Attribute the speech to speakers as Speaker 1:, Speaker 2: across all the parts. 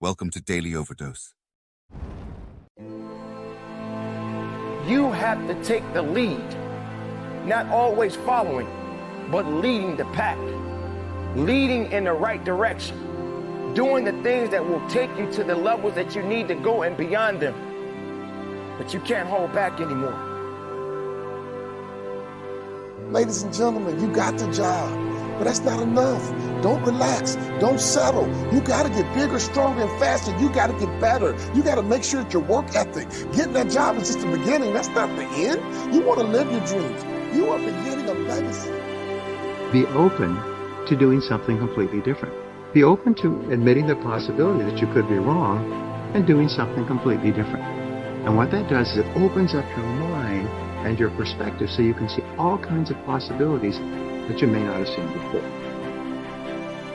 Speaker 1: Welcome to Daily Overdose.
Speaker 2: You have to take the lead, not always following, but leading the pack, leading in the right direction, doing the things that will take you to the levels that you need to go and beyond them. But you can't hold back anymore.
Speaker 3: Ladies and gentlemen, you got the job, but that's not enough. Don't relax. Don't settle. You got to get bigger, stronger, and faster. You got to get better. You got to make sure that your work ethic, getting that job is just the beginning. That's not the end. You want to live your dreams. You are beginning a legacy.
Speaker 4: Be open to doing something completely different. Be open to admitting the possibility that you could be wrong and doing something completely different. And what that does is it opens up your mind and your perspective so you can see all kinds of possibilities that you may not have seen before.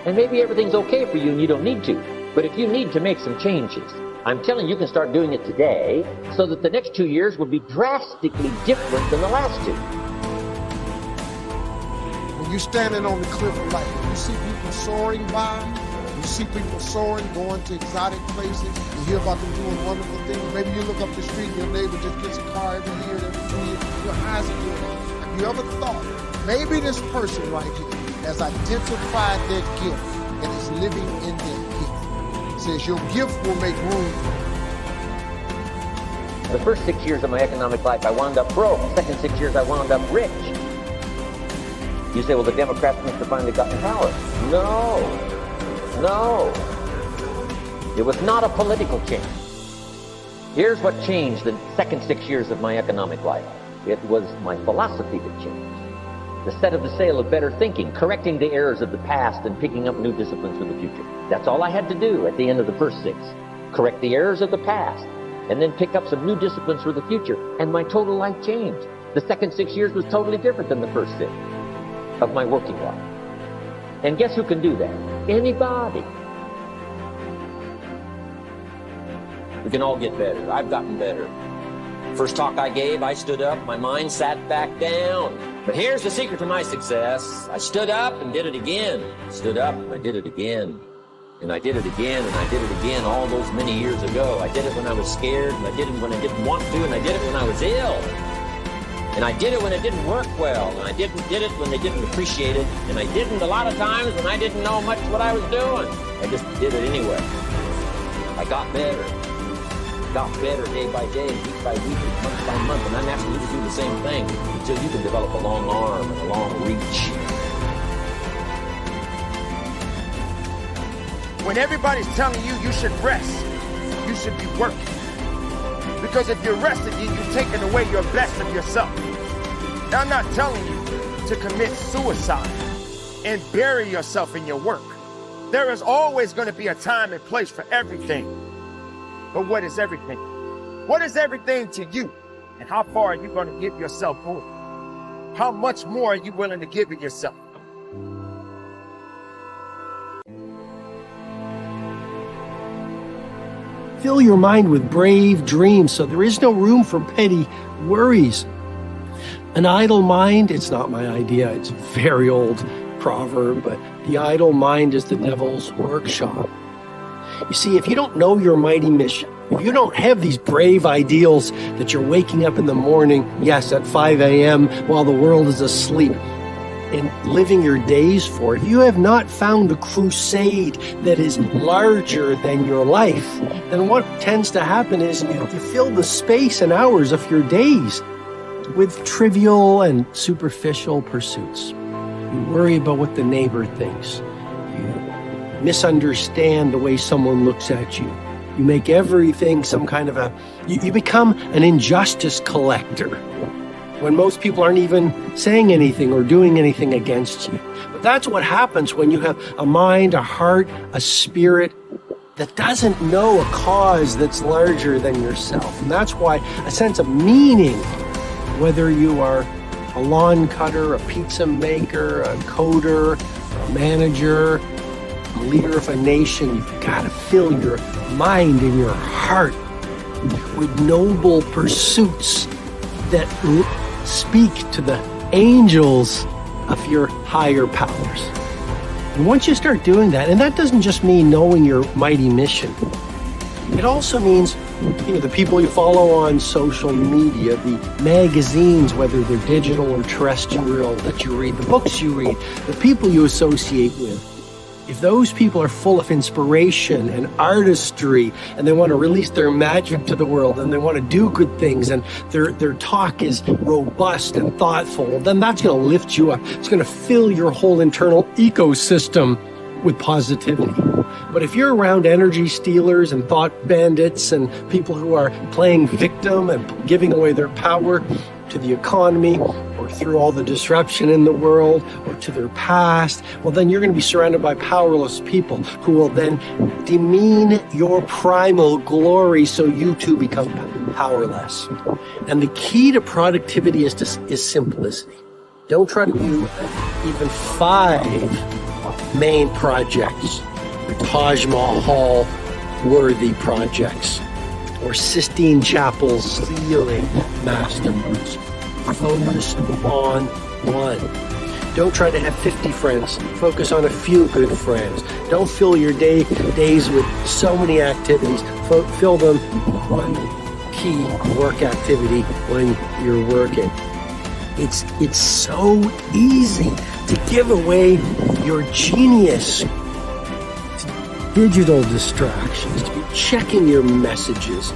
Speaker 5: And maybe everything's okay for you and you don't need to. But if you need to make some changes, I'm telling you, you can start doing it today so that the next 2 years will be drastically different than the last 2.
Speaker 3: When you're standing on the cliff of life, you see people soaring by, you see people soaring, going to exotic places, you hear about them doing wonderful things. Maybe you look up the street and your neighbor just gets a car every year, every 2 years, your eyes are doing it. Have you ever thought, maybe this person right here has identified their gift and is living in their gift? It says your gift will make room.
Speaker 5: The first 6 years of my economic life, I wound up broke. The second 6 years, I wound up rich. You say, well, the Democrats must have finally gotten power. No. It was not a political change. Here's what changed the second 6 years of my economic life. It was my philosophy that changed. The set of the sail of better thinking, correcting the errors of the past and picking up new disciplines for the future. That's all I had to do at the end of the first 6. Correct the errors of the past and then pick up some new disciplines for the future. And my total life changed. The second 6 years was totally different than the first 6 of my working life. And guess who can do that? Anybody. We can all get better. I've gotten better. First talk I gave, I stood up, my mind sat back down. But here's the secret to my success. I stood up and did it again. Stood up and I did it again. And I did it again and I did it again all those many years ago. I did it when I was scared, and I did it when I didn't want to, and I did it when I was ill. And I did it when it didn't work well, and I did it when they didn't appreciate it, and I didn't a lot of times when I didn't know much what I was doing. I just did it anyway. I got better day by day, week by week, month by month, and I'm asking you to do the same thing until you can develop a long arm and a long reach.
Speaker 2: When everybody's telling you you should rest, you should be working. Because if you're resting, you're taking away your best of yourself. Now, I'm not telling you to commit suicide and bury yourself in your work. There is always going to be a time and place for everything. But what is everything? What is everything to you? And how far are you going to give yourself for? How much more are you willing to give it yourself?
Speaker 6: Fill your mind with brave dreams so there is no room for petty worries. An idle mind, it's not my idea, it's a very old proverb, but the idle mind is the devil's workshop. You see, if you don't know your mighty mission, if you don't have these brave ideals that you're waking up in the morning, yes, at 5 a.m. while the world is asleep, and living your days for, if you have not found the crusade that is larger than your life, then what tends to happen is you fill the space and hours of your days with trivial and superficial pursuits. You worry about what the neighbor thinks. You misunderstand the way someone looks at you. You make everything some kind of you become an injustice collector when most people aren't even saying anything or doing anything against you. But that's what happens when you have a mind, a heart, a spirit that doesn't know a cause that's larger than yourself. And that's why a sense of meaning, whether you are a lawn cutter, a pizza maker, a coder, a manager, a leader of a nation, you've got to fill your mind and your heart with noble pursuits that speak to the angels of your higher powers. And once you start doing that, and that doesn't just mean knowing your mighty mission. It also means, the people you follow on social media, the magazines, whether they're digital or terrestrial, that you read, the books you read, the people you associate with. If those people are full of inspiration and artistry, and they want to release their magic to the world, and they want to do good things, and their talk is robust and thoughtful, well, then that's going to lift you up. It's going to fill your whole internal ecosystem with positivity. But if you're around energy stealers and thought bandits and people who are playing victim and giving away their power to the economy or through all the disruption in the world or to their past, well, then you're going to be surrounded by powerless people who will then demean your primal glory so you too become powerless. And the key to productivity is simplicity. Don't try to do even 5 main projects, Taj Mahal worthy projects, or Sistine Chapel ceiling masterworks. Focus on one. Don't try to have 50 friends. Focus on a few good friends. Don't fill your days with so many activities. Fill them with one key work activity when you're working. It's so easy to give away your genius to digital distractions, to be checking your messages.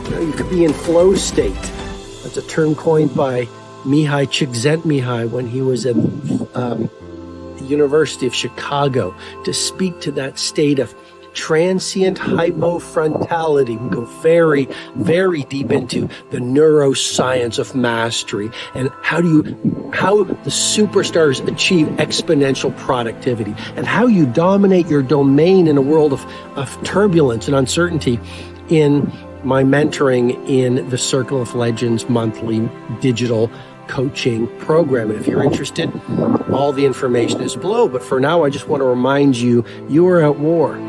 Speaker 6: You could be in flow state. That's a term coined by Mihai Csikszentmihalyi when he was at the University of Chicago, to speak to that state of transient hypofrontality. We go very, very deep into the neuroscience of mastery and how the superstars achieve exponential productivity and how you dominate your domain in a world of turbulence and uncertainty in my mentoring in the Circle of Legends monthly digital coaching program. And if you're interested, all the information is below. But for now, I just want to remind you, you are at war.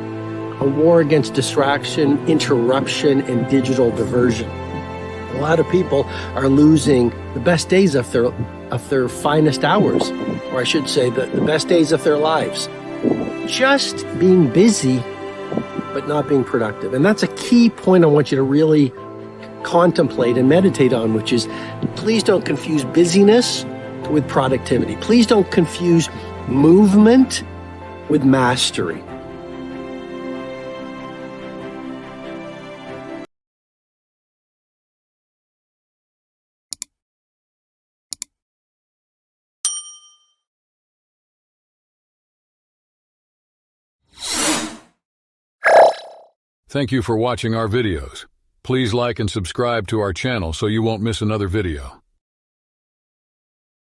Speaker 6: A war against distraction, interruption, and digital diversion. A lot of people are losing the best days of their finest hours, or I should say the best days of their lives. Just being busy, but not being productive. And that's a key point I want you to really contemplate and meditate on, which is, please don't confuse busyness with productivity. Please don't confuse movement with mastery.
Speaker 1: Thank you for watching our videos. Please like and subscribe to our channel so you won't miss another video.